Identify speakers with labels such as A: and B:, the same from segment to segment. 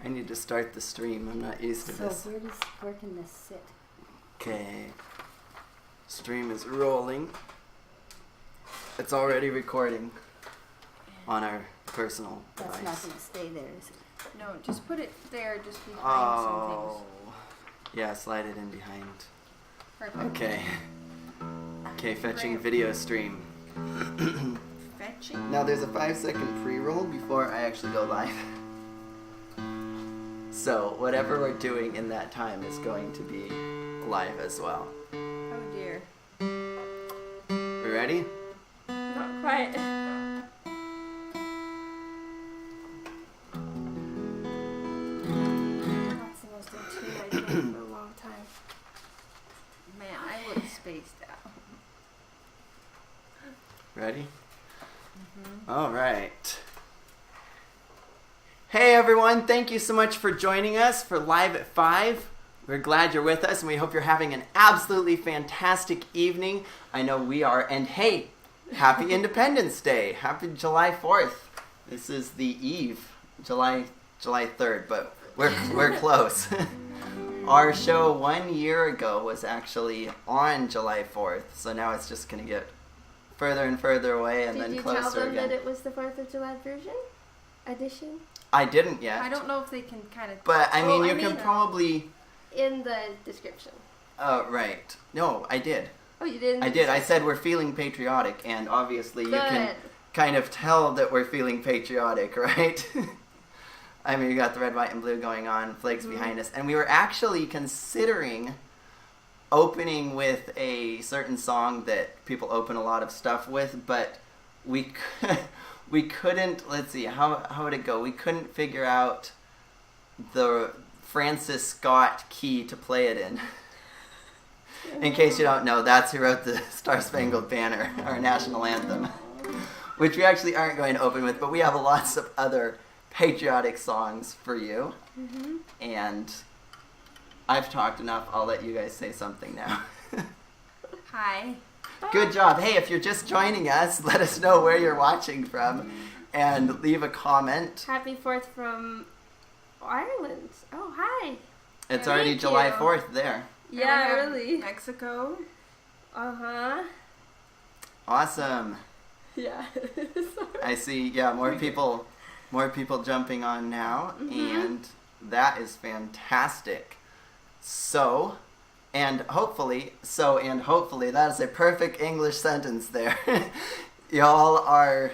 A: I need to start the stream. I'm not used to this.
B: So where can this sit?
A: Okay. Stream is rolling. It's already recording on our personal
B: That's
A: device.
B: not going to stay there, is it?
C: No, just put it there, just behind some things.
A: Yeah, slide it in behind.
C: Perfect.
A: Okay. Okay, fetching video stream.
C: Fetching?
A: Now there's a 5-second pre-roll before I actually go live. So whatever we're doing in that time is going to be live as well.
C: Oh dear.
A: We ready?
C: Not quite. That's the most in tune I've been for a long time. Man, I look spaced out.
A: Ready?
C: Mm-hmm.
A: All right. Hey everyone, thank you so much for joining us for Live at 5. We're glad you're with us and we hope you're having an absolutely fantastic evening. I know we are. And hey, happy Independence Day. Happy July 4th. This is the eve, July 3rd, but we're close. Our show 1 year ago was actually on July 4th, so now it's just going to get further and further away and then closer again.
D: Did you tell them that it was the 4th of July edition?
A: I didn't yet.
C: I don't know if they can kind of...
A: But, I mean, you can probably...
D: In the description.
A: Oh, right. No, I did.
D: Oh, you didn't?
A: I did. I said we're feeling patriotic, and obviously you can kind of tell that we're feeling patriotic, right? I mean, you got the red, white, and blue going on, flags behind us, and we were actually considering opening with a certain song that people open a lot of stuff with, but we couldn't, let's see, how would it go? We couldn't figure out the Francis Scott key to play it in. In case you don't know, that's who wrote the Star Spangled Banner, our national anthem, which we actually aren't going to open with, but we have lots of other patriotic songs for you.
D: Mm-hmm.
A: And I've talked enough. I'll let you guys say something now.
C: Hi.
A: Good job. Hey, if you're just joining us, let us know where you're watching from and leave a comment.
D: Happy 4th from Ireland. Oh, hi.
A: It's
D: Yeah,
A: already
D: thank
A: July
D: you.
A: 4th there.
D: Yeah,
C: And we have
D: really.
C: Mexico.
D: Uh-huh.
A: Awesome.
D: Yeah.
A: I see, yeah, more people jumping on now, and that is fantastic. So, and hopefully, that is a perfect English sentence there. Y'all are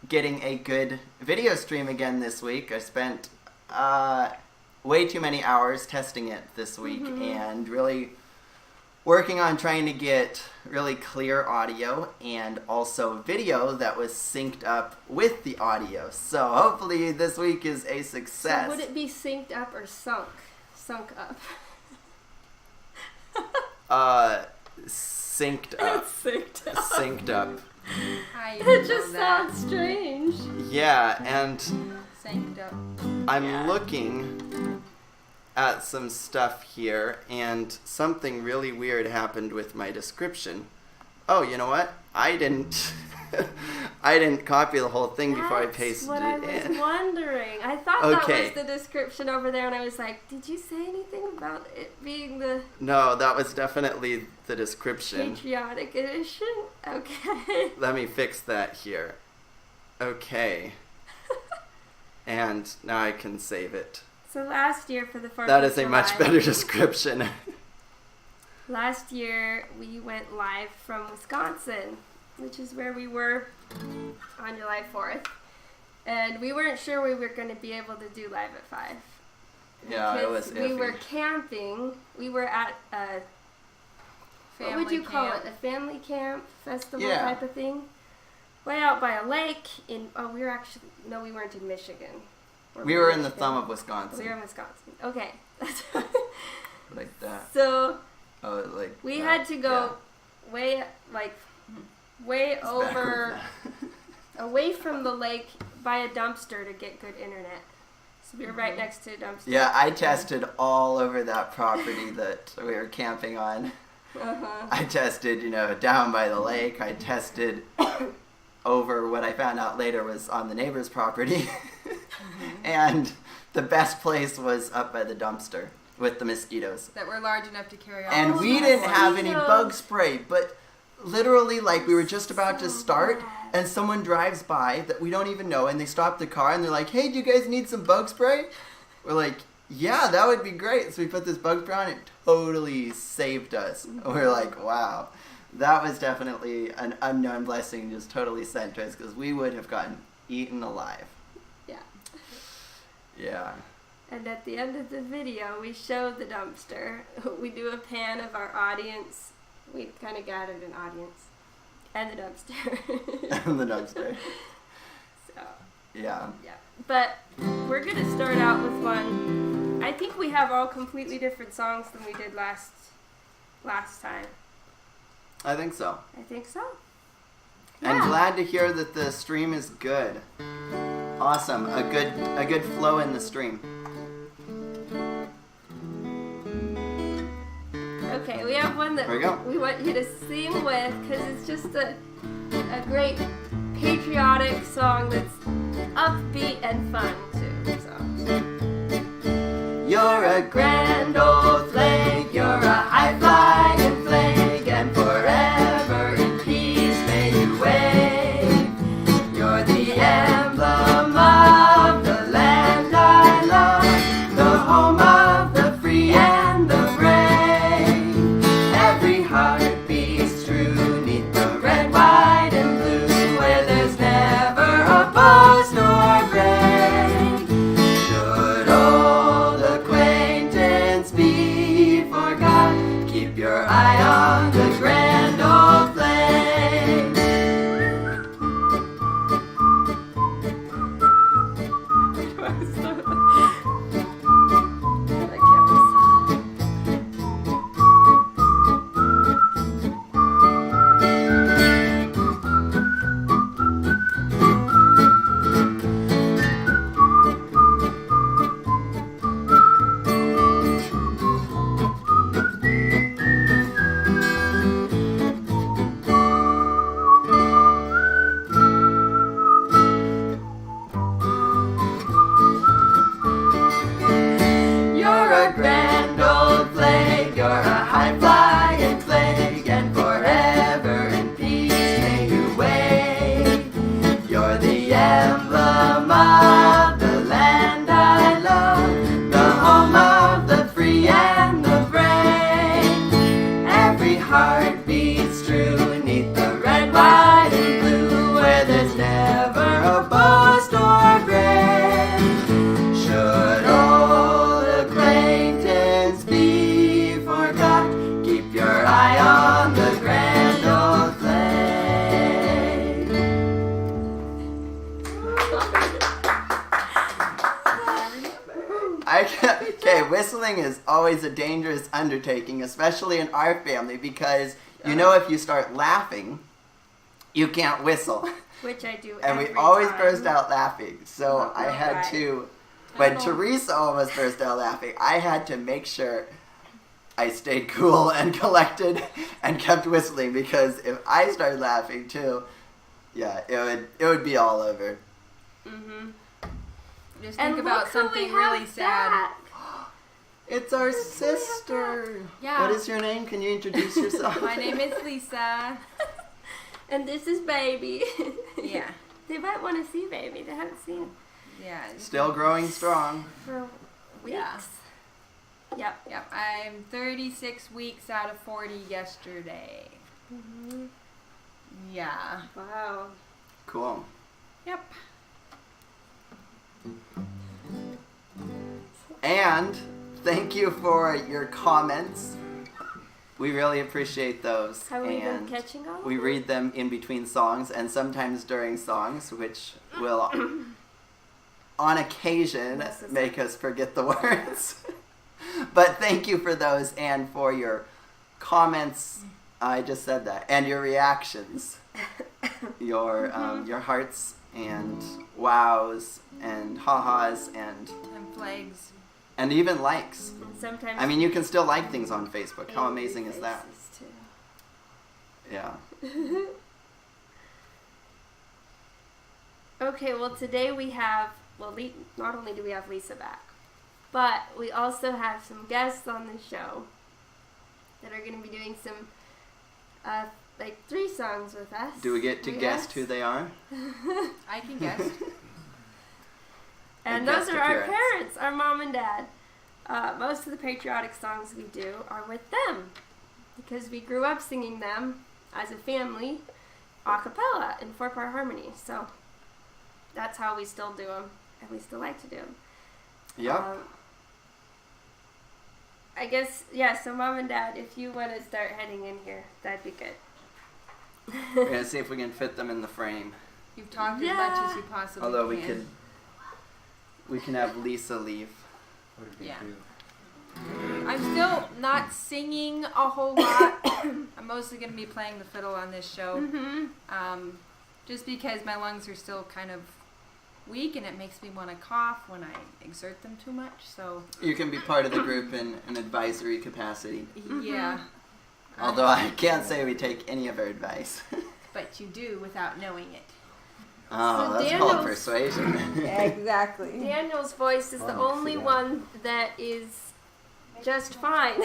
A: getting a good video stream again this week. I spent way too many hours testing it this week and really working on trying to get really clear audio and also video that was synced up with the audio. So hopefully this week is a success.
D: So would it be synced up or sunk? Sunk up.
A: Synced up.
D: Synced up.
A: Synced up.
C: Hi,
D: It just sounds strange.
A: Yeah, and
C: synced up.
A: I'm looking at some stuff here, and something really weird happened with my description. Oh, you know what? I didn't copy the whole thing before I pasted
D: That's what
A: it
D: I
A: in.
D: was wondering. I thought
A: Okay.
D: that was the description over there, and I was like, did you say anything about it being the
A: No, that was definitely the description.
D: patriotic edition? Okay.
A: Let me fix that here. Okay. And now I can save it.
D: So last year for the 4th
A: That
D: of
A: is a
D: July,
A: much better description.
D: Last year we went live from Wisconsin, which is where we were on July 4th. And we weren't sure we were going to be able to do live at 5.
A: Yeah, it was
D: Because we
A: iffy.
D: were camping. We were at a, what would
C: Family
D: you call
C: camp.
D: it? A family camp festival
A: Yeah.
D: type of thing? Way out by a lake in, we weren't in Michigan. Or
A: We were in the
D: Michigan? We
A: thumb of
D: were
A: Wisconsin.
D: in Wisconsin. Okay.
A: Like that.
D: So
A: Oh, like
D: we
A: that.
D: had to go way
A: It's
D: over,
A: backwards.
D: away from the lake by a dumpster to get good internet. So we were right next to a dumpster.
A: Yeah, I tested all over that property that we were camping on.
D: Uh-huh.
A: I tested, down by the lake. I tested over what I found out later was on the neighbor's property. And the best place was up by the dumpster with the mosquitoes.
C: That were large enough to carry off.
A: And we didn't have any bug spray, but literally, like, we were just about to start, and someone drives by that we don't even know, and they stop the car, and they're like, hey, do you guys need some bug spray? We're like, yeah, that would be great. So we put this bug spray on, it totally saved us. We're like, wow. That was definitely an unknown blessing just totally sent to us, because we would have gotten eaten alive.
D: Yeah.
A: Yeah.
D: And at the end of the video, we show the dumpster. We do a pan of our audience. We kind of gathered an audience. And the dumpster.
A: And the dumpster.
D: So.
A: Yeah.
D: Yeah. But we're going to start out with one. I think we have all completely different songs than we did last time.
A: I think so.
D: I think so.
A: And
D: Yeah.
A: glad to hear that the stream is good. Awesome. A good flow in the stream.
D: Okay, we have one that
A: There we go.
D: we want you to sing with because it's just a great patriotic song that's upbeat and fun too. So.
A: You're a grand old flag, you're a high flying flag, and forever in peace may you wave. You're the emblem of the land I love, the home of the free and the brave. Every heart beats true, neath the red, white, and blue, where there's never a boast nor break. Should old acquaintance be forgot, keep your eye on the grand old flag.
D: I can't whistle.
A: You're a grand old flag, you're a high flying flag, and forever in peace may you wave. You're the emblem of the land I love, the home of the free and the brave. Every heart beats true, neath the red, white, and blue, where there's never a boast or brave. Should old acquaintance be forgot, keep your eye on the grand old flag. Okay, whistling is always a dangerous undertaking, especially in our family, because you know if you start laughing, you can't whistle.
D: Which I do
A: And we
D: every
A: always
D: time.
A: burst out laughing. So
D: Oh,
A: I had
D: right.
A: to, when Teresa almost burst out laughing, I had to make sure I stayed cool and collected and kept whistling, because if I started laughing too, yeah, it would be all over.
D: Mm-hmm.
C: Just
D: And
C: think about
D: look who we
C: something
D: have
C: really sad.
D: back.
A: It's our sister.
C: Yeah.
A: What is your name? Can you introduce yourself?
C: My name is Lisa.
D: And this is Baby.
C: Yeah.
D: They might want to see Baby. They haven't seen
C: Yeah.
A: Still growing strong.
D: for weeks.
C: Yeah.
D: Yep.
C: Yep. I'm 36 weeks out of 40 yesterday.
D: Mm-hmm.
C: Yeah.
D: Wow.
A: Cool.
C: Yep.
A: And thank you for your comments. We really appreciate those.
D: Have we been
A: and
D: catching on?
A: we read them in between songs and sometimes during songs, which will, on occasion,
D: Mess us
A: make us forget the words. But thank you for those and for your comments. I just said that. And your reactions. Your hearts and wows and ha-has and
C: Flags.
A: even likes.
D: And sometimes.
A: I mean, you can still like things on Facebook. How amazing is that?
D: faces, too.
A: Yeah.
D: Okay, well today we have, not only do we have Lisa back, But we also have some guests on the show that are going to be doing some, 3 songs with us.
A: Do we get to guess who they are?
C: I can guess.
D: And those are our parents, our mom and dad. Most of the patriotic songs we do are with them because we grew up singing them as a family a cappella in 4-part harmony. So that's how we still do them, and we still like to do them.
A: Yep.
D: I guess, yeah, so mom and dad, if you want to start heading in here, that'd be good.
A: We're going to see if we can fit them in the frame.
C: You've talked as much as you possibly
A: Although
C: can.
A: we can have Lisa leave.
C: Yeah. I'm still not singing a whole lot. I'm mostly going to be playing the fiddle on this show.
D: Mm-hmm.
C: Just because my lungs are still kind of weak and it makes me want to cough when I exert them too much. So
A: You can be part of the group in an advisory capacity.
C: yeah.
A: Although I can't say we take any of her advice.
C: But you do without knowing it.
A: Oh,
D: So
A: that's
D: Daniel's-
A: called persuasion.
C: Exactly.
D: Daniel's voice is the only one that is just fine.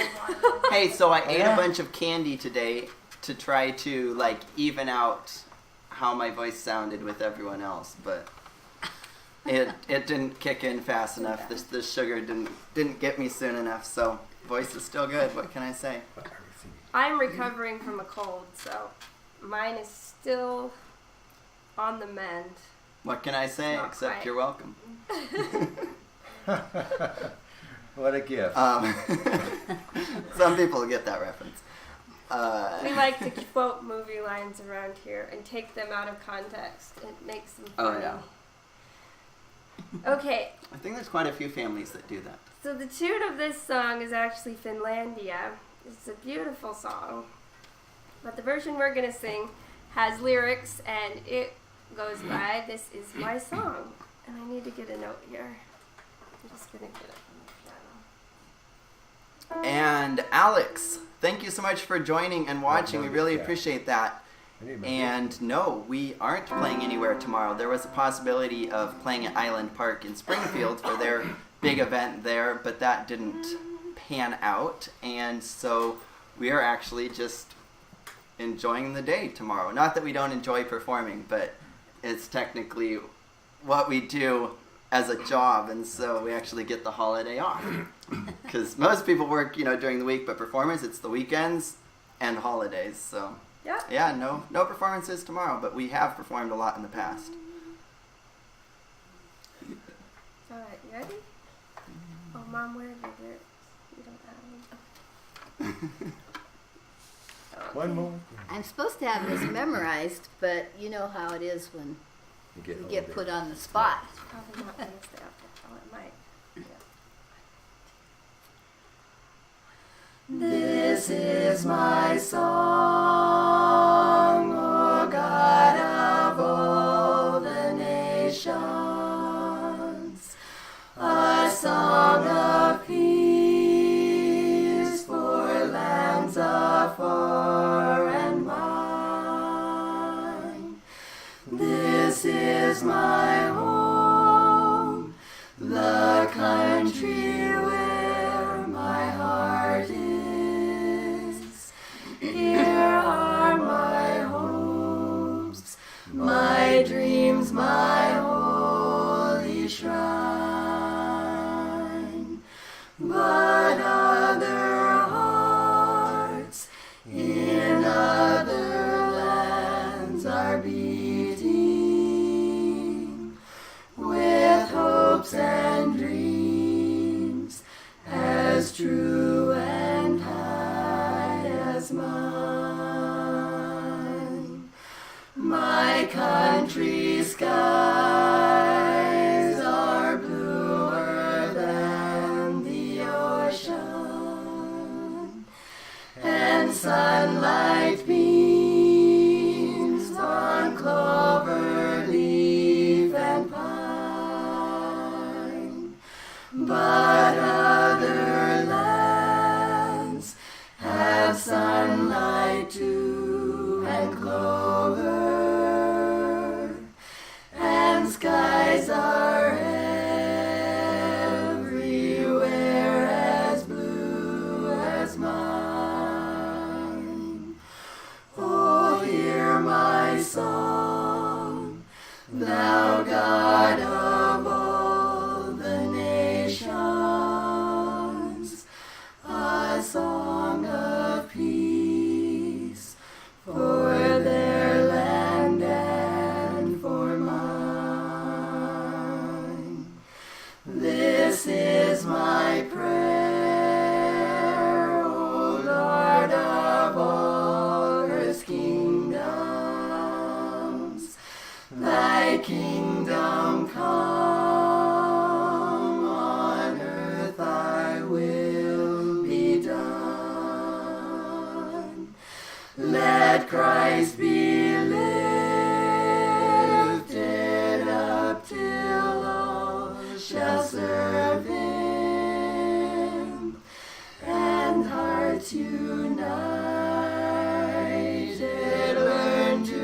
A: Hey, so I ate a bunch of candy today to try to even out how my voice sounded with everyone else, but it didn't kick in fast enough. The sugar didn't get me soon enough, so voice is still good. What can I say?
D: I'm recovering from a cold, so mine is still on the mend.
A: What can I say?
D: Not
A: Except
D: quite.
A: you're welcome.
E: What a gift.
A: Some people get that reference.
D: We like to quote movie lines around here and take them out of context. It makes them
A: Oh,
D: funny.
A: yeah.
D: Okay,
A: I think there's quite a few families that do that.
D: so the tune of this song is actually Finlandia. It's a beautiful song. But the version we're going to sing has lyrics and it goes by, "This is my song." And I need to get a note here. I'm just going to get it from the piano.
A: And Alex, thank you so much for joining and watching. We really appreciate that. And no, we aren't playing anywhere tomorrow. There was a possibility of playing at Island Park in Springfield for their big event there, but that didn't pan out. And so we are actually just enjoying the day tomorrow. Not that we don't enjoy performing, but it's technically what we do as a job, and so we actually get the holiday off. Because most people work, during the week, but performers, it's the weekends and holidays. So yeah, no performances tomorrow, but we have performed a lot in the past.
D: Alright, you ready? Oh, Mom, where are the lyrics? You don't have them.
E: One more.
B: I'm supposed to have this memorized, but you know how it is when
E: You
B: you get put on the spot.
D: Probably not going to stay up there. Oh, it might.
A: This is my song, O God of all the nations, a song of peace for lands afar and mine. This is my home, the country where my heart is. Here are my hopes, my dreams, my holy shrine. But other hearts in other lands are beating with hopes and dreams as true and high as mine. My country's skies are bluer than the Christ be lifted up till all shall serve him, and hearts united learn to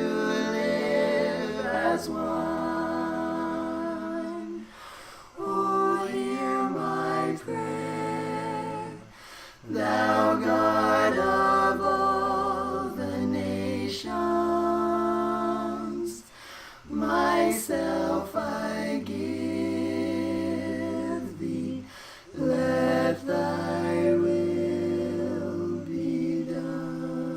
A: live as one. Oh, hear my prayer, thou God of all the nations. Myself I give thee, let thy will be done.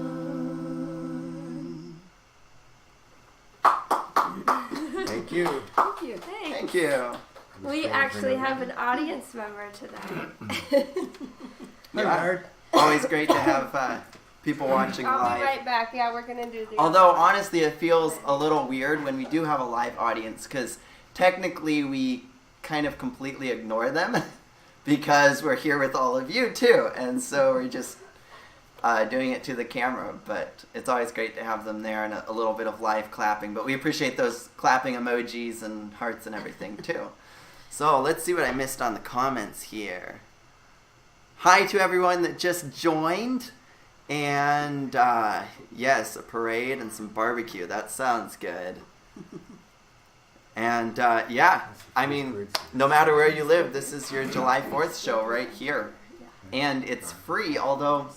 E: Thank you.
B: Thank you.
A: Thank you.
D: We actually have an audience member tonight.
A: Yeah. Always great to have people watching
D: I'll
A: live.
D: be right back. Yeah, we're going to do the
A: Although, honestly, it feels a little weird when we do have a live audience because technically we kind of completely ignore them because we're here with all of you, too. And so we're just doing it to the camera. But it's always great to have them there and a little bit of live clapping. But we appreciate those clapping emojis and hearts and everything, too. So let's see what I missed on the comments here. Hi to everyone that just joined. And, yes, a parade and some barbecue. That sounds good. And, yeah, I mean, no matter where you live, this is your July 4th show right here. And it's free, although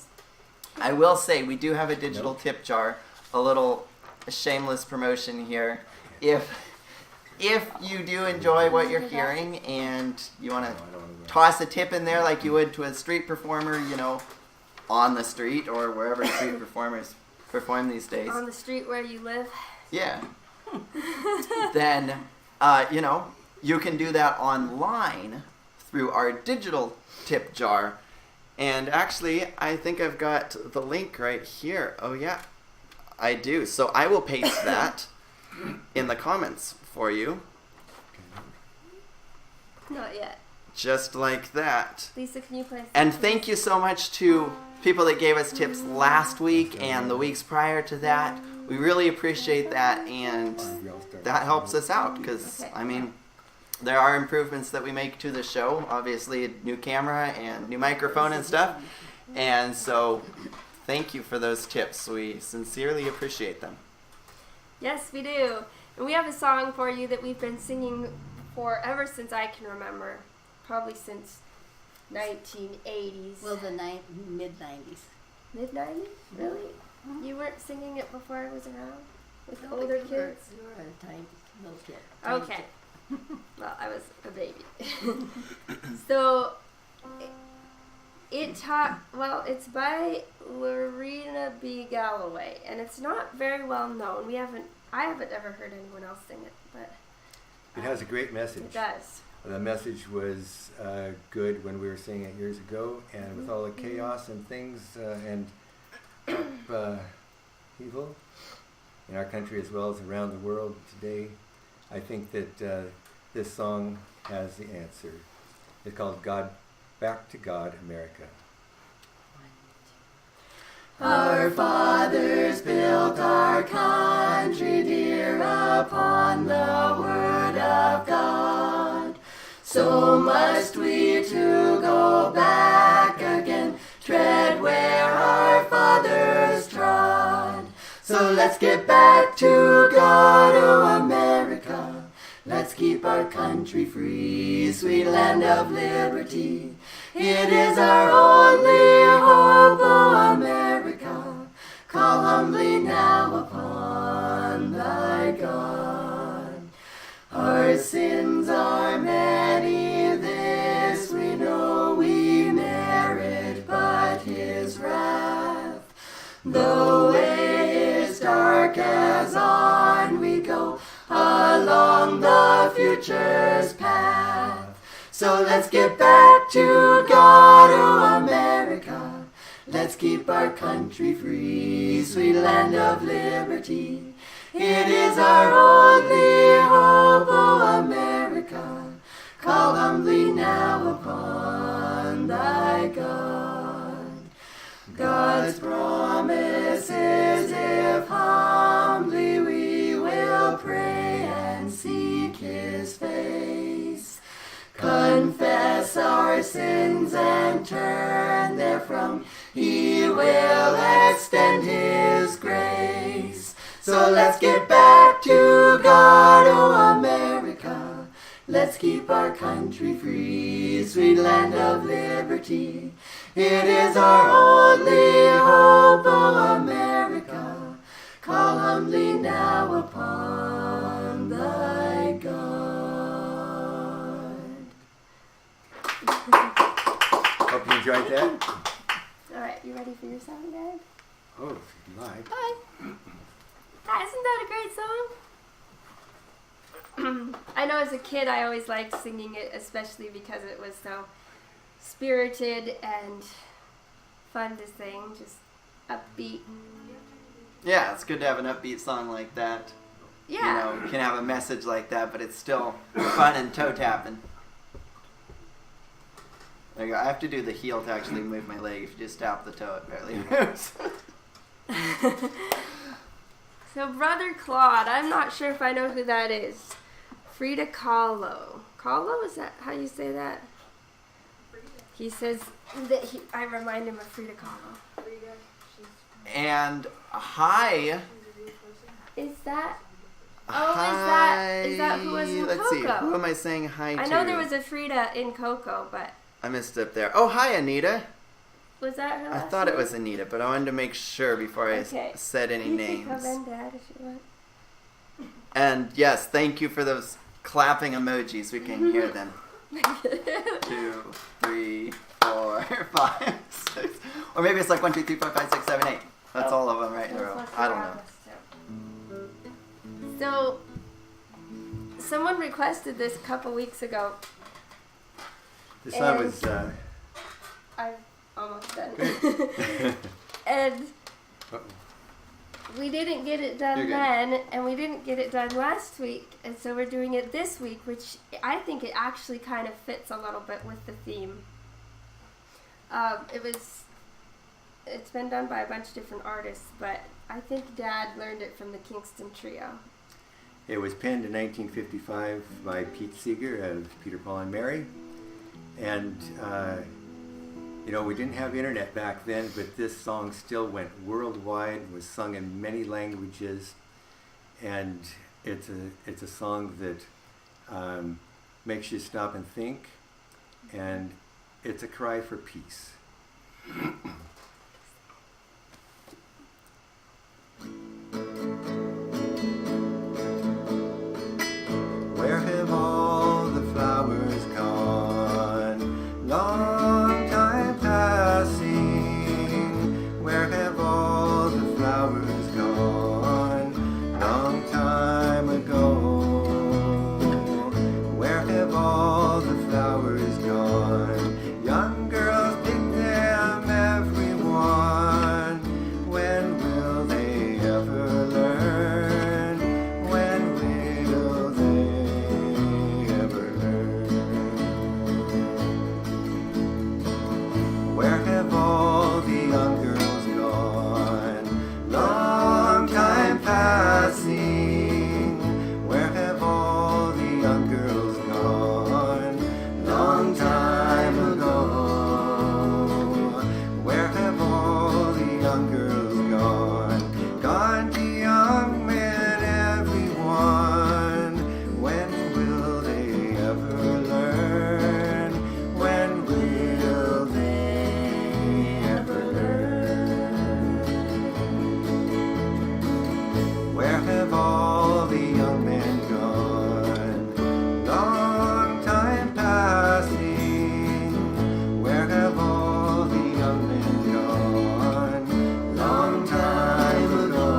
A: I will say we do have a digital tip jar, a little shameless promotion here. If you do enjoy what you're hearing and you want to toss a tip in there like you would to a street performer, you know, on the street or wherever street performers perform these days.
D: On the street where you live.
A: Yeah. Then, you know, you can do that online through our digital tip jar. And actually, I think I've got the link right here. Oh, yeah, I do. So I will paste that in the comments for you.
D: Not yet.
A: Just like that.
D: Lisa, can you play?
A: And thank you so much to people that gave us tips last week and the weeks prior to that. We really appreciate that, and that helps us out because, I mean, there are improvements that we make to the show. Obviously, a new camera and new microphone and stuff. And so thank you for those tips. We sincerely appreciate them.
D: Yes, we do. And we have a song for you that we've been singing for ever since I can remember. Probably since 1980s.
B: Well, the mid-90s.
D: Mid-90s? Really? You weren't singing it before I was around? With
B: No,
D: older
B: you
D: kids?
B: were a tiny little kid.
D: Okay. Well, I was a baby. So, it's by Lorena B. Galloway, and it's not very well known. I haven't ever heard anyone else sing it, but
E: It has a great message.
D: it does.
E: The message was good when we were singing it years ago, and with all the chaos and things and evil in our country as well as around the world today, I think that this song has the answer. It's called Back to God, America.
A: Our fathers built our country dear upon the word of God. So must we too go back again, tread where our fathers trod. So let's get back to God, oh America. Let's keep our country free, sweet land of liberty. It is our only hope, oh America. Call humbly now upon thy God. Our sins are many, this we know we merit, but his wrath, the way is dark as on we go along the future's path. So let's get back to God, oh America. Let's keep our country free, sweet land of liberty. It is our only hope, oh America. Call humbly now upon thy God. God's promises, if high sins and turn therefrom. He will extend His grace. So let's get back to God, oh America. Let's keep our country free, sweet land of liberty. It is our only hope, oh America. Call humbly now upon thy God.
E: Hope you enjoyed that.
D: All right, you ready for your song, Dad?
E: Oh, if you like.
D: Bye. Isn't that a great song? I know as a kid I always liked singing it, especially because it was so spirited and fun to sing, just upbeat.
A: Yeah, it's good to have an upbeat song like that.
D: Yeah.
A: You know, you can have a message like that, but it's still fun and toe tapping. There you go. I have to do the heel to actually move my leg. If you just tap the toe, it barely moves.
D: So Brother Claude, I'm not sure if I know who that is. Frida Kahlo. Kahlo, is that how you say that? He says that I remind him of Frida Kahlo.
A: And hi.
D: Is that? Oh,
A: Hi.
D: is that who was in
A: Let's
D: Coco?
A: see. Who am I saying hi to?
D: I know there was a Frida in Coco, but
A: I missed it there. Oh, hi, Anita.
D: was that her
A: I
D: last
A: thought it
D: name?
A: was Anita, but I wanted to make sure before I
D: Okay.
A: said any
D: You
A: names.
D: can come in, Dad, if you want.
A: And yes, thank you for those clapping emojis. We can hear them. 2, 3, 4, 5, 6. Or maybe it's like 1, 2, 3, 4, 5, 6, 7, 8. That's all of them right in a row. I don't know.
D: So, someone requested this a couple weeks ago.
E: The song was
D: I'm almost done.
E: good.
D: And
E: Uh-oh.
D: we didn't get it
A: You're
D: done
A: good.
D: then, and we didn't get it done last week, and so we're doing it this week, which I think it actually kind of fits a little bit with the theme. It's been done by a bunch of different artists, but I think Dad learned it from the Kingston Trio.
E: It was penned in 1955 by Pete Seeger of Peter, Paul, and Mary. And, you know, we didn't have internet back then, but this song still went worldwide, was sung in many languages. And it's a song that makes you stop and think. And it's a cry for peace. Where have all the flowers gone? Long time passing. Where have all the flowers gone? Long time ago. Where have all the flowers gone? Young girls pick them, everyone. When will they ever learn? When will they ever learn? Where have all the young girls gone? Long time passing. Where have all the young girls gone? Long time ago. Where have all the young girls gone? Gone to young men, everyone. When will they ever learn? When will they ever learn? Where have all the young men gone? Long time passing. Where have all the young men gone? Long time ago.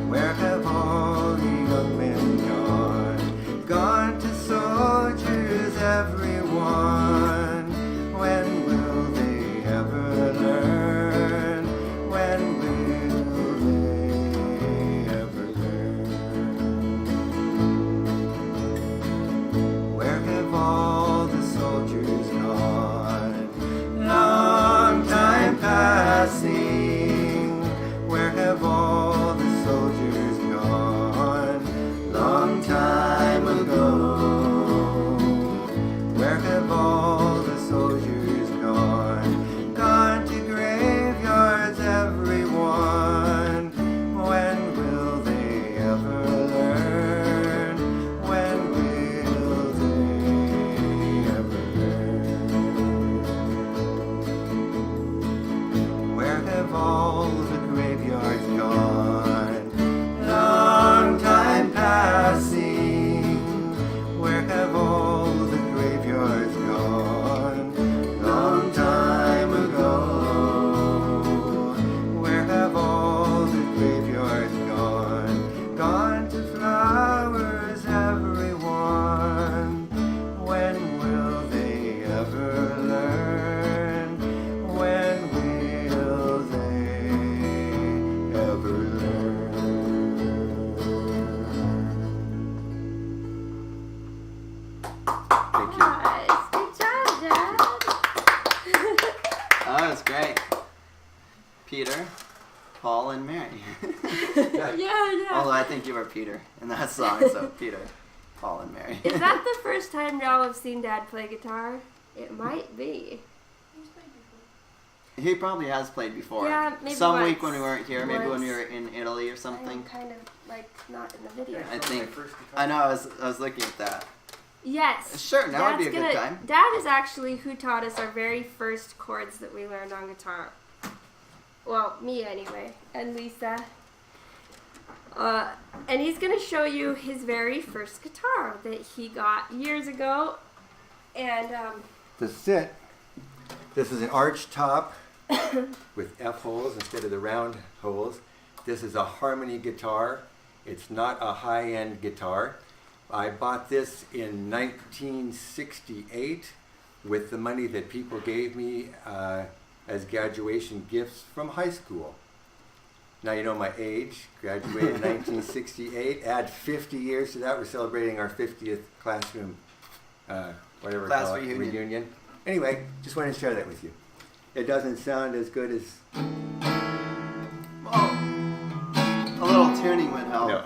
E: Where have all the young men gone? Gone to soldiers, everyone. When will they ever learn? When will they ever learn? Where have all the soldiers gone? Long time passing. Where have all the soldiers gone? Long time ago. Where have all
A: Paul and Mary.
D: Yeah.
A: Although I think you were Peter in that song, so Peter, Paul, and Mary.
D: Is that the first time y'all have seen Dad play guitar? It might be.
A: He probably has played before.
D: Yeah, maybe
A: Some
D: once.
A: week when we weren't here, maybe when
D: Once.
A: we were in Italy or something.
D: I'm kind of like not in the video.
A: I think. I know. I was looking at that.
D: Yes.
A: Sure, now would be a good time.
D: Dad is actually who taught us our very first chords that we learned on guitar. Well, me anyway, and Lisa. And he's going to show you his very first guitar that he got years ago. And
E: To sit, this is an arch top with F holes instead of the round holes. This is a harmony guitar. It's not a high-end guitar. I bought this in 1968 with the money that people gave me as graduation gifts from high school. Now you know my age, graduated in 1968. Add 50 years to that, we're celebrating our 50th classroom, whatever
A: Class
E: call it, reunion. Anyway, just wanted to share that with you. It doesn't sound as good as...
A: Oh, a little tuning would help.
E: No.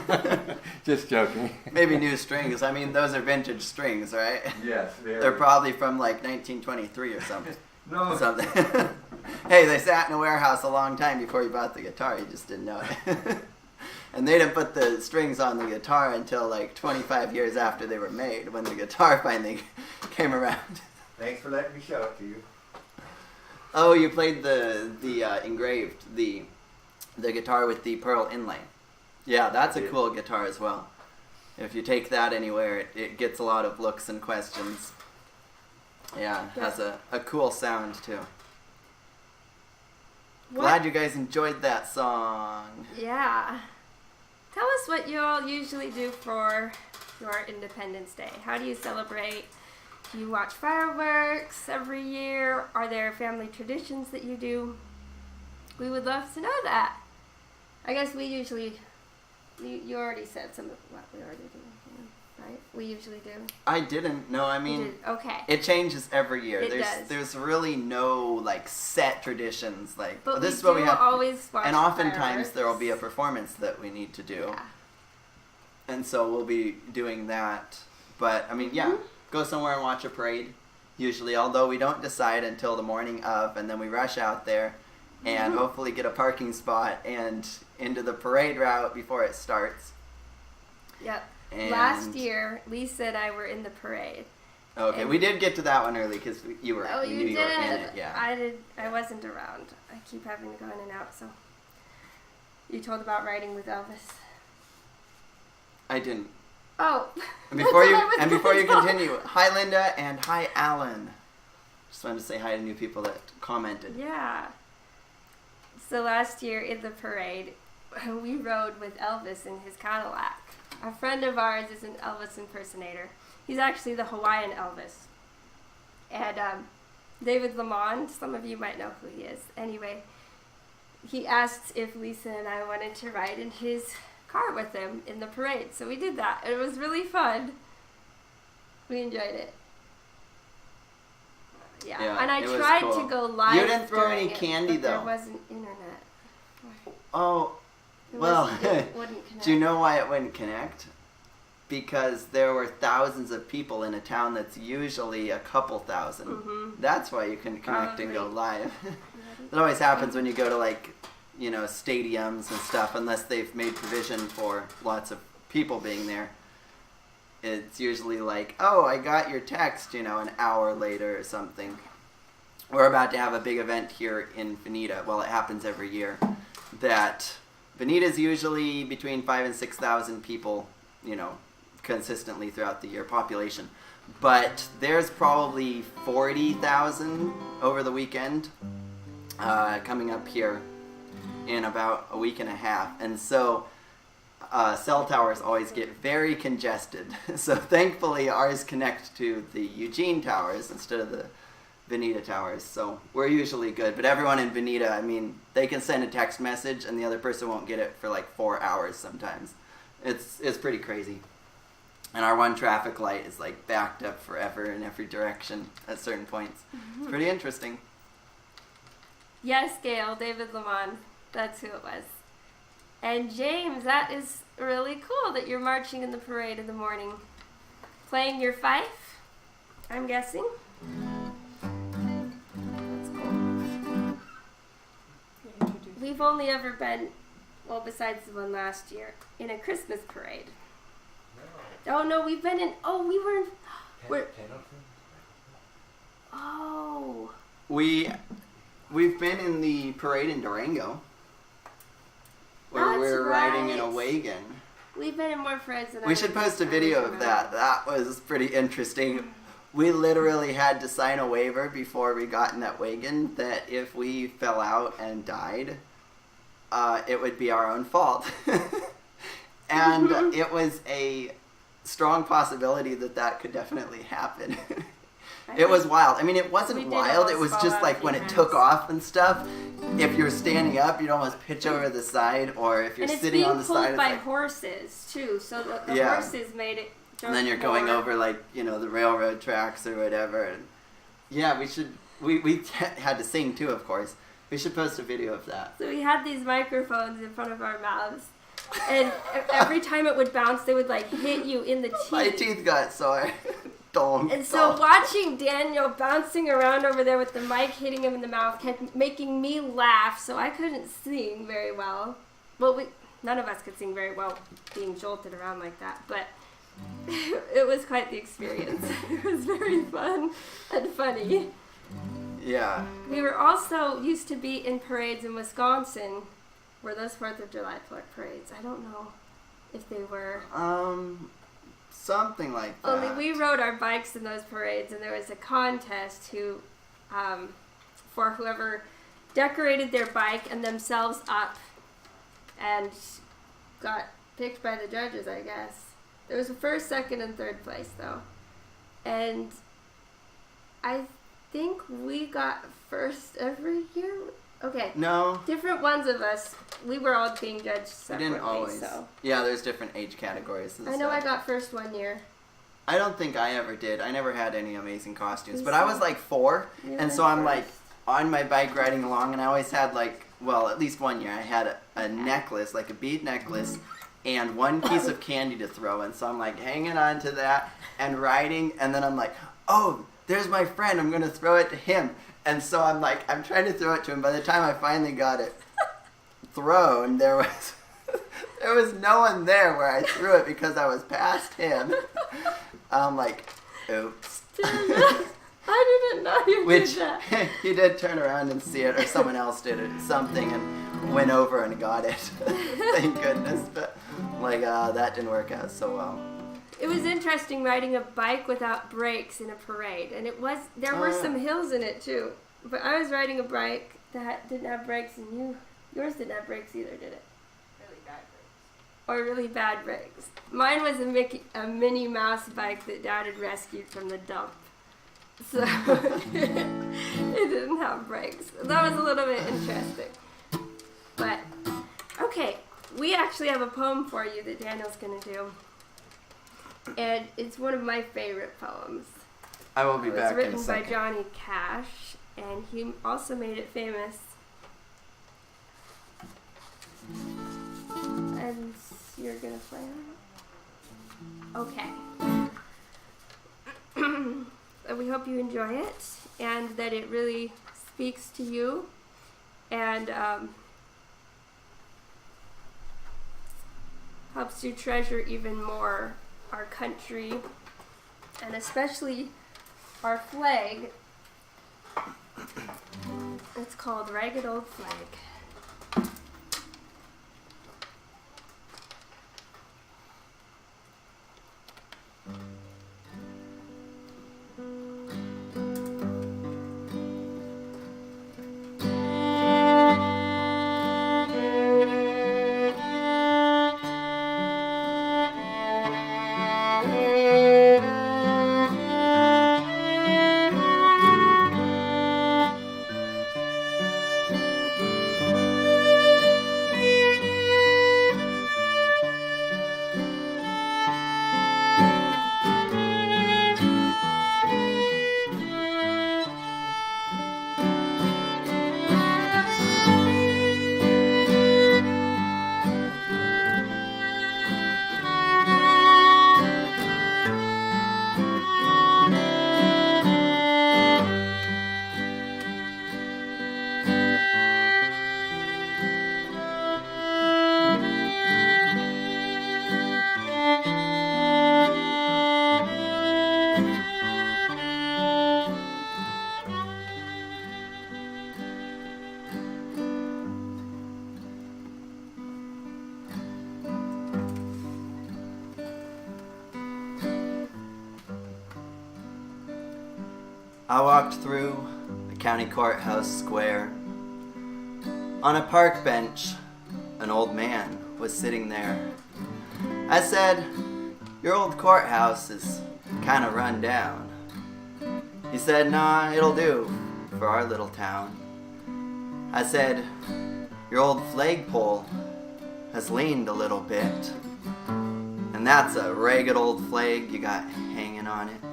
A: But
E: Just joking.
A: maybe new strings. I mean, those are vintage strings, right?
E: Yes, very.
A: They're probably from like 1923 or something.
E: No.
A: Something. Hey, they sat in a warehouse a long time before you bought the guitar. You just didn't know it. And they didn't put the strings on the guitar until like 25 years after they were made, when the guitar finally came around.
E: Thanks for letting me show it to you.
A: Oh, you played the engraved, the guitar with the pearl inlay. Yeah, that's a cool guitar as well. If you take that anywhere, it gets a lot of looks and questions. Yeah, it has a cool sound too. Glad you guys enjoyed that song.
D: yeah. Tell us what you all usually do for your Independence Day. How do you celebrate? Do you watch fireworks every year? Are there family traditions that you do? We would love to know that. I guess we usually, you already said some of what we already do, right? We usually do.
A: I didn't. No, I
D: You
A: mean,
D: did. Okay.
A: it changes every year.
D: It
A: there's
D: does.
A: there's really no like set traditions. Like
D: But
A: this
D: we
A: is what
D: do
A: we have.
D: always watch
A: And oftentimes there will
D: fireworks.
A: be a performance that we need to do.
D: Yeah.
A: And so we'll be doing that. But I mean, yeah, go somewhere and watch a parade. Usually, although we don't decide until the morning of, and then we rush out there and hopefully get a parking spot and into the parade route before it starts.
D: Yep.
A: And
D: Last year, Lisa and I were in the parade.
A: Okay,
D: and-
A: we did get to that one early because you were.
D: Oh,
A: we
D: you
A: knew
D: did.
A: you were in it. Yeah.
D: I did. I wasn't around. I keep having to go in and out. So, you told about riding with Elvis.
A: I didn't.
D: Oh.
A: And
D: that's
A: before
D: what
A: you
D: I was
A: and before
D: gonna
A: you
D: tell.
A: continue, hi Linda and hi Alan. Just wanted to say hi to new people that commented.
D: Yeah. So last year in the parade, we rode with Elvis in his Cadillac. A friend of ours is an Elvis impersonator. He's actually the Hawaiian Elvis. And David Lamont, some of you might know who he is. Anyway, he asked if Lisa and I wanted to ride in his car with him in the parade. So we did that. It was really fun. We enjoyed it. Yeah. And I
A: it was
D: tried
A: cool.
D: to go live.
A: You didn't throw
D: during
A: any
D: it,
A: candy,
D: but
A: though.
D: There wasn't internet.
A: Oh,
D: It
A: well,
D: wasn't- it wouldn't connect.
A: do you know why it wouldn't connect? Because there were thousands of people in a town that's usually a couple thousand.
D: Mhm.
A: That's why you couldn't connect and go
D: Probably.
A: live. That always happens when you go to like, stadiums and stuff, unless they've made provision for lots of people being there. It's usually like, oh, I got your text, an hour later or something. We're about to have a big event here in Veneta. Well, it happens every year. That Veneta's usually between 5,000 and 6,000 people, consistently throughout the year population. But there's probably 40,000 over the weekend coming up here in about a week and a half. And so cell towers always get very congested. So thankfully ours connect to the Eugene towers instead of the Veneta towers. So we're usually good. But everyone in Veneta, they can send a text message and the other person won't get it for like 4 hours sometimes. It's pretty crazy. And our one traffic light is like backed up forever in every direction at certain points. It's pretty interesting.
D: Yes, Gail, David Lamont. That's who it was. And James, that is really cool that you're marching in the parade in the morning. Playing your fife, I'm guessing. That's cool. We've only ever been, well, besides the one last year, in a Christmas parade. Oh no, we've been in,
A: We've been in the parade in Durango. Where
D: That's
A: we're riding in a
D: right.
A: wagon.
D: We've been in more parades than
A: We should post a video of that. That was pretty interesting. We literally had to sign a waiver before we got in that wagon that if we fell out and died, it would be our own fault. And it was a strong possibility that could definitely happen. It was wild. I mean, it wasn't wild. It was just like when it took off and stuff. If you're standing up, you'd almost pitch over the side, or if you're sitting on the side,
D: it's being pulled by horses too. So the horses made it.
A: And then you're going over the railroad tracks or whatever. And yeah, we had to sing too, of course. We should post a video of that.
D: So we had these microphones in front of our mouths, and every time it would bounce, they would hit you in the teeth.
A: My teeth got sore.
D: And so watching Daniel bouncing around over there with the mic hitting him in the mouth kept making me laugh, so I couldn't sing very well. Well, none of us could sing very well being jolted around like that, but it was quite the experience. It was very fun and funny.
A: Yeah.
D: We were also used to be in parades in Wisconsin. Were those 4th of July parades? I don't know if they were.
A: Something like that.
D: Only we rode our bikes in those parades, and there was a contest for whoever decorated their bike and themselves up and got picked by the judges, I guess. There was a first, second, and third place, though. And I think we got first every year. Okay.
A: No.
D: Different ones of us. We were all being judged separately.
A: We didn't always.
D: So.
A: Yeah, there's different age categories.
D: I know I got first one year.
A: I don't think I ever did. I never had any amazing costumes. But I was 4, and so I'm on my bike riding along, and I always had at least one year I had a necklace, a bead necklace, and one piece of candy to throw. And so I'm hanging on to that and riding, and then I'm oh, there's my friend. I'm gonna throw it to him. And so I'm trying to throw it to him. By the time I finally got it thrown, there was no one there where I threw it because I was past him. I'm oops.
D: I didn't know you did that.
A: He did turn around and see it, or someone else did it, something, and went over and got it. Thank goodness. But that didn't work out so well.
D: It was interesting riding a bike without brakes in a parade, and there were some hills in it too. But I was riding a bike that didn't have brakes, and yours didn't have brakes either, did it?
C: Really bad brakes.
D: Or really bad brakes. Mine was a Minnie Mouse bike that Dad had rescued from the dump, so it didn't have brakes. That was a little bit interesting. But okay, we actually have a poem for you that Daniel's gonna do. And it's one of my favorite poems.
A: I will be back in a
D: It was
A: second.
D: written by Johnny Cash, and he also made it famous. And you're gonna play on it? Okay. We hope you enjoy it, and that it really speaks to you, and helps you treasure even more our country, and especially our flag. It's called Ragged Old Flag.
A: I walked through the county courthouse square. On a park bench, an old man was sitting there. I said, "Your old courthouse is kind of run down." He said, "Nah, it'll do for our little town." I said, "Your old flagpole has leaned a little bit, and that's a ragged old flag you got hanging on it."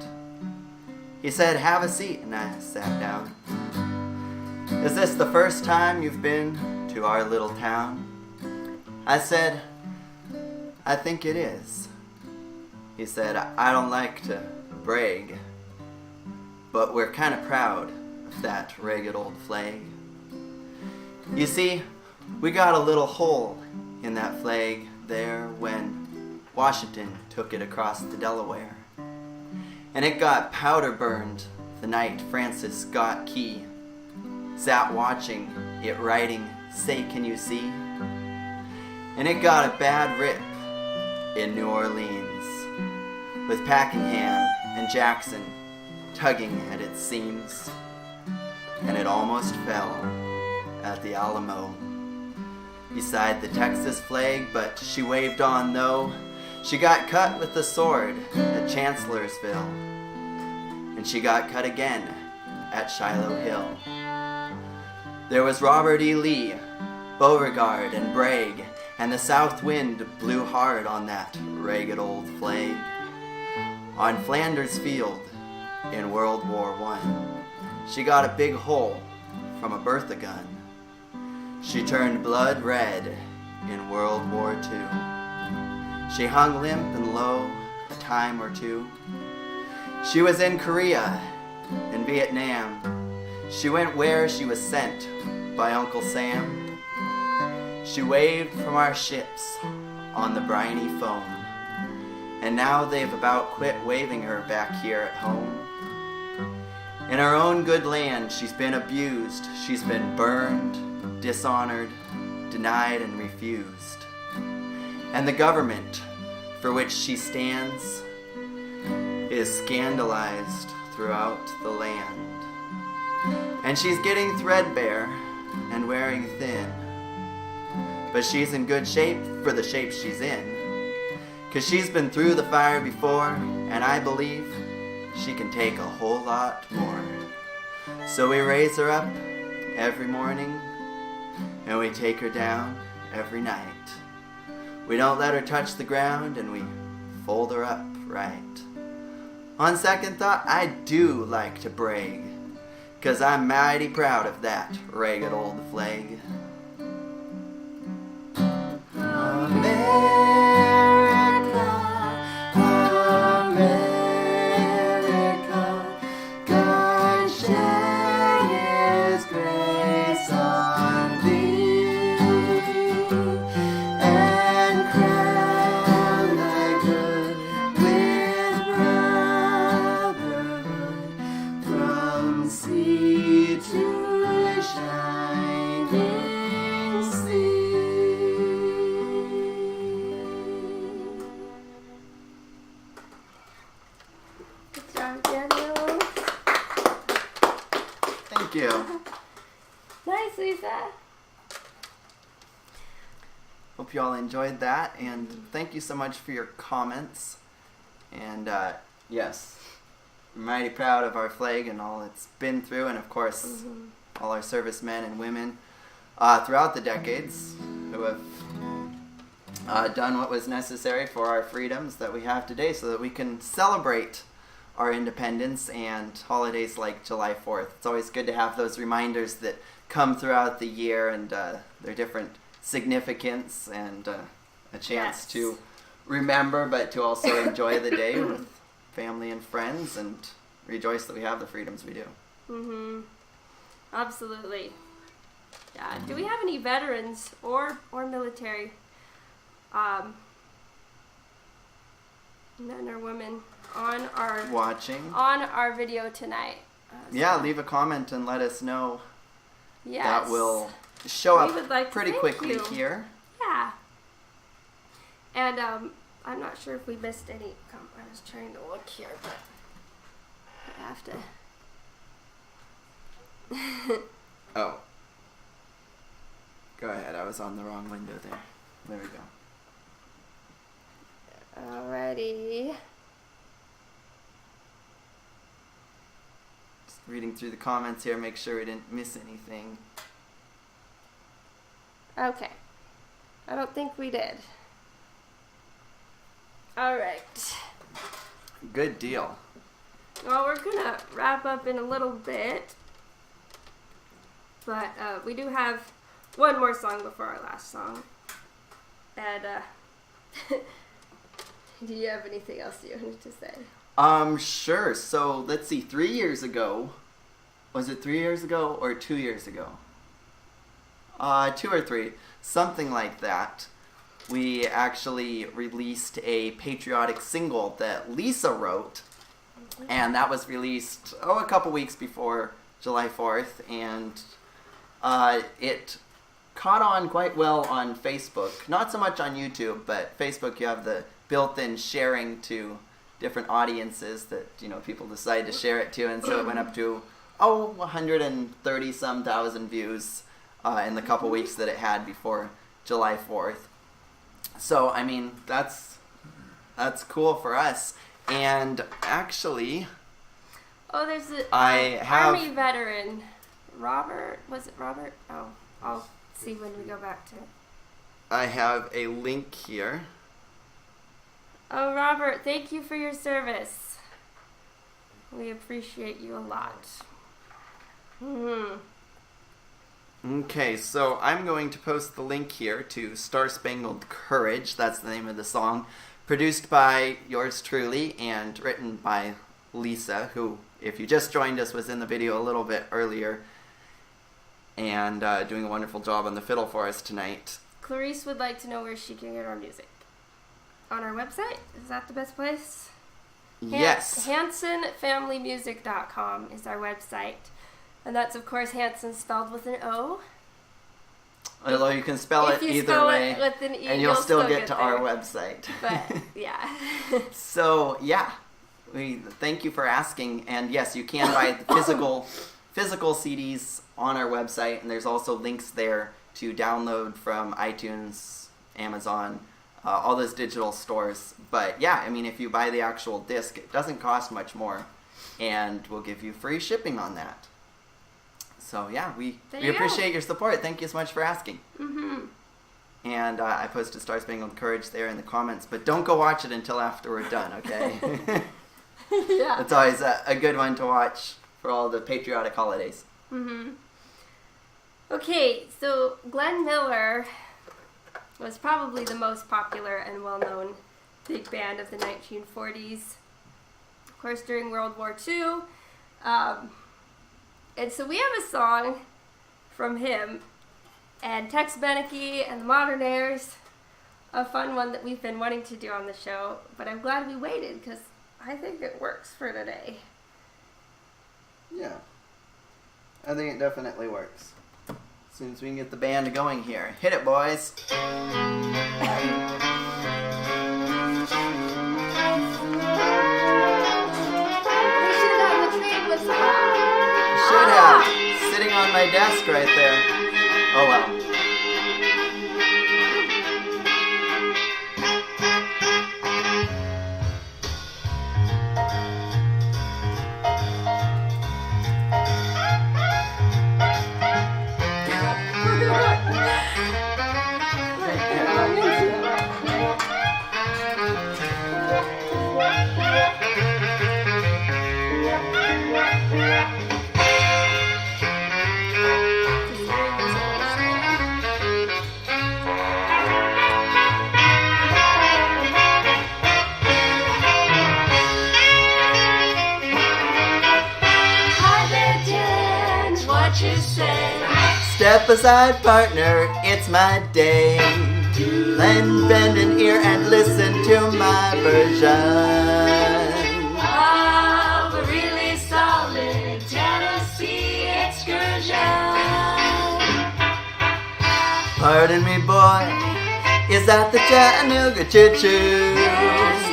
A: He said, "Have a seat," and I sat down. "Is this the first time you've been to our little town?" I said, "I think it is." He said, "I don't like to brag, but we're kind of proud of that ragged old flag. You see, we got a little hole in that flag there when Washington took it across the Delaware. And it got powder burned the night Francis Scott Key sat watching it writing, 'Say, can you see?' And it got a bad rip in New Orleans, with Packenham and Jackson tugging at its seams, and it almost fell at the Alamo beside the Texas flag, but she waved on though. She got cut with the sword at Chancellorsville, and she got cut again at Shiloh Hill. There was Robert E. Lee, Beauregard, and Bragg, and the south wind blew hard on that ragged old flag. On Flanders Field in World War I, she got a big hole from a Bertha gun. She turned blood red in World War II. She hung limp and low a time or two. She was in Korea and Vietnam. She went where she was sent by Uncle Sam. She waved from our ships on the briny foam, and now they've about quit waving her back here at home. In her own good land, she's been abused. She's been burned, dishonored, denied, and refused. And the government for which she stands is scandalized throughout the land. And she's getting threadbare and wearing thin, but she's in good shape for the shape she's in, 'cause she's been through the fire before, and I believe she can take a whole lot more. So we raise her up every morning, and we take her down every night. We don't let her touch the ground, and we fold her up right. On second thought, I do like to brag, 'cause I'm mighty proud of that ragged old flag. Thank you.
D: Nice, Lisa.
A: Hope you all enjoyed that, and thank you so much for your comments. And yes, we're mighty proud of our flag and all it's been through, and of course, all our servicemen and women throughout the decades who have done what was necessary for our freedoms that we have today, so that we can celebrate our independence and holidays like July 4th. It's always good to have those reminders that come throughout the year, and their different significance, and a chance to remember, but to also enjoy the day with family and friends, and rejoice that we have the freedoms we do.
D: Absolutely. Yeah. Do we have any veterans or military men or women on our video tonight?
A: Yeah, leave a comment and let us know.
D: Yes.
A: That will show up
D: would like to
A: pretty
D: thank
A: quickly
D: you.
A: here.
D: Yeah. And I'm not sure if we missed any. I was trying to look here, but I have to.
A: was on the wrong window there. There we go.
D: Alrighty.
A: Just reading through the comments here, make sure we didn't miss anything.
D: Okay. I don't think we did. Alright.
A: Good deal.
D: Well, we're gonna wrap up in a little bit. But we do have one more song before our last song. And do you have anything else you wanted to say?
A: Sure. So let's see. 3 years ago, was it 3 years ago or 2 years ago? 2 or 3, something like that. We actually released a patriotic single that Lisa wrote, and that was released a couple weeks before July 4th, and it caught on quite well on Facebook. Not so much on YouTube, but Facebook you have the built-in sharing to different audiences that, you know, people decide to share it to, and so it went up to 130 some thousand views in the couple weeks that it had before July 4th. So I mean, that's cool for us. And actually,
D: there's an
A: I have
D: Army veteran, Robert. Was it Robert? Oh, I'll see when we go back to it.
A: I have a link here.
D: Oh, Robert, thank you for your service. We appreciate you a lot.
A: Okay, so I'm going to post the link here to Star Spangled Courage. That's the name of the song. Produced by yours truly and written by Lisa, who, if you just joined us, was in the video a little bit earlier and doing a wonderful job on the fiddle for us tonight.
D: Clarice would like to know where she can get our music. On our website? Is that the best place?
A: Yes.
D: HansonFamilyMusic.com is our website. And that's, of course, Hanson spelled with an O.
A: Although you can spell it either way,
D: with an E,
A: and you'll still get to
D: there.
A: our website.
D: But, yeah.
A: So, yeah, we thank you for asking. And yes, you can buy the physical CDs on our website, and there's also links there to download from iTunes, Amazon, all those digital stores. But yeah, I mean, if you buy the actual disc, it doesn't cost much more, and we'll give you free shipping on that. So yeah, we appreciate your support. Thank you so much for asking. And I posted Star Spangled Courage there in the comments, but don't go watch it until after we're done, okay?
D: Yeah.
A: It's always a good one to watch for all the patriotic holidays.
D: Okay, so Glenn Miller was probably the most popular and well-known big band of the 1940s. Of course, during World War II. And so we have a song from him and Tex Beneke and the Modernaires, a fun one that we've been wanting to do on the show, but I'm glad we waited because I think it works for today.
A: Yeah, I think it definitely works. As soon as we can get the band going here. Hit it, boys. Should have. Sitting on my desk right there. Oh well. Step aside, partner, it's my day. Bend an ear and listen to my version
F: of a really solid Tennessee excursion.
A: Pardon me, boy, is that the Chattanooga Choo-Choo?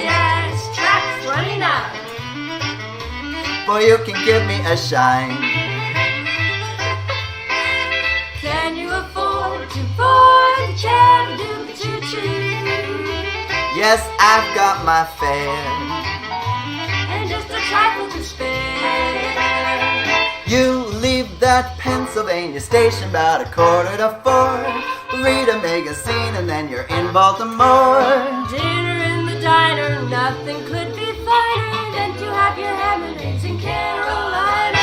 F: Yes, track 29.
A: Boy, you can give me a shine.
F: Can you afford to board Chattanooga-choo-choo.
A: Yes, I've got my fare.
F: And just a trifle to spare.
A: You leave that Pennsylvania station about 3:45. Read a magazine and then you're in Baltimore.
F: Dinner in the diner, nothing could be finer than to have your ham and eggs in Carolina.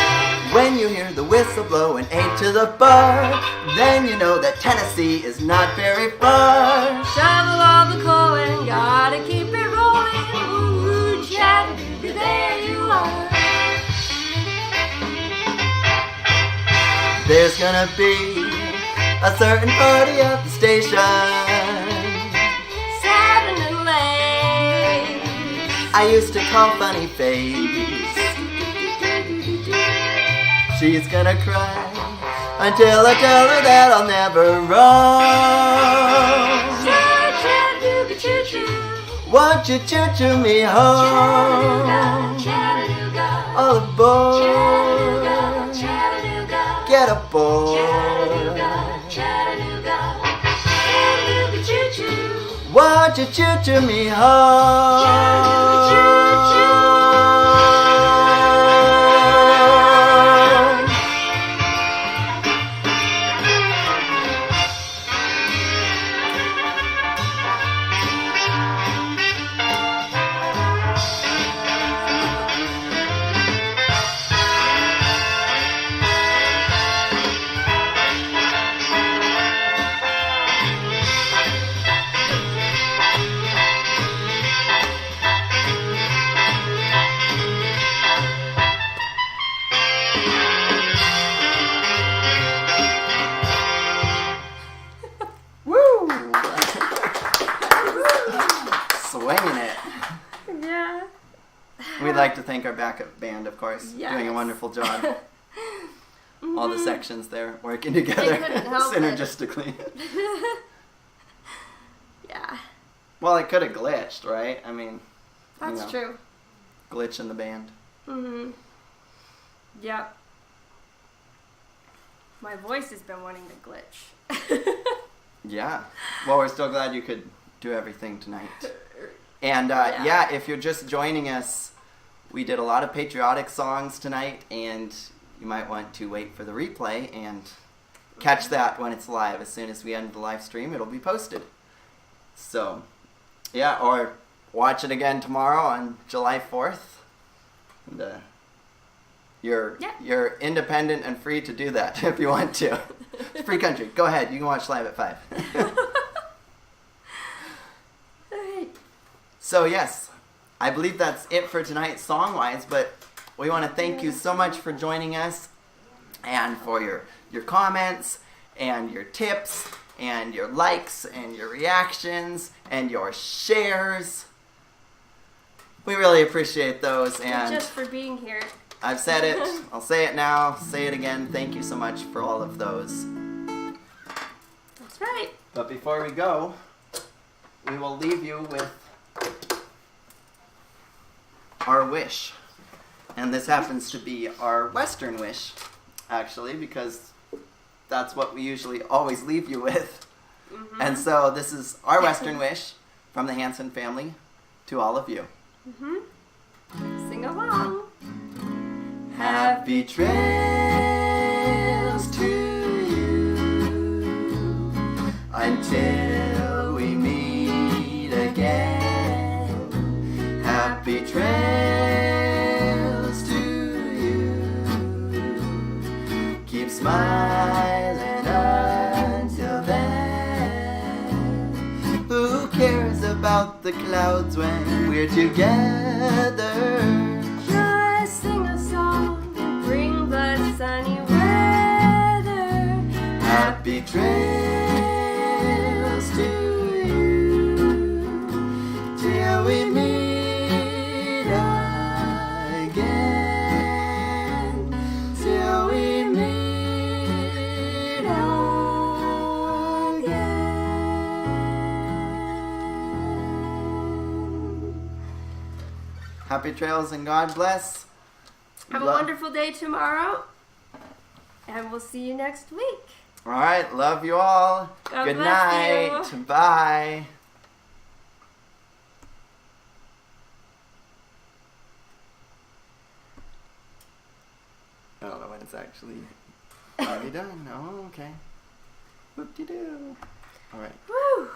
A: When you hear the whistle blow and 8 to the bar, then you know that Tennessee is not very far.
F: Shovel all the coal and gotta keep it rolling. Ooh, Chattanooga, there you are.
A: There's gonna be a certain party at the station.
F: Satin and lace.
A: I used to call Funny Face. She's gonna cry until I tell her that I'll never run.
F: Chattanooga, choo-choo.
A: Won't you choo-choo me home?
F: Chattanooga, Chattanooga.
A: All aboard.
F: Chattanooga, Chattanooga.
A: Get aboard.
F: Chattanooga, Chattanooga. Chattanooga, choo-choo.
A: Won't you choo-choo me home?
F: Chattanooga, choo-choo.
A: Woo! Swinging it.
D: Yeah.
A: We'd like to thank our backup band, of course,
D: Yes.
A: doing a wonderful job. All the sections there working together
B: couldn't help it.
A: synergistically.
D: Yeah.
A: Well, it could have glitched, right? I mean,
D: That's
A: know.
D: true.
A: glitch in the band.
D: Mm-hmm. Yep. My voice has been wanting to glitch.
A: Yeah. Well, we're still glad you could do everything tonight. And
D: Yeah.
A: yeah, if you're just joining us, we did a lot of patriotic songs tonight, and you might want to wait for the replay and catch that when it's live. As soon as we end the live stream, it'll be posted. So, yeah, or watch it again tomorrow on July 4th. And, you're independent and free to do that if you want to. It's a free country. Go ahead. You can watch live at 5.
D: Alright.
A: So yes, I believe that's it for tonight song-wise, but we want to thank you so much for joining us and for your comments and your tips and your likes and your reactions and your shares. We really appreciate those, and
D: Just for being here.
A: I've said it, I'll say it now, say it again. Thank you so much for all of those.
D: That's right.
A: But before we go, we will leave you with our wish. And this happens to be our Western wish, actually, because that's what we usually always leave you with.
D: Mm-hmm.
A: And so this is our Western wish from the Hanson family to all of you.
D: Mm-hmm. Sing along.
A: Happy trails to you until we meet again. Happy trails to you. Keep smiling until then. Who cares about the clouds when we're together?
D: Just sing a song and bring the sunny weather.
A: Happy trails to you till we meet again. Till we meet again. Happy trails and God bless.
D: Have a wonderful day tomorrow. And we'll see you next week.
A: All right, love you all.
D: God
A: Good
D: bless
A: night. Bye. I don't know when it's actually already done. Oh, okay. Whoop-de-doo. All right.
D: Woo!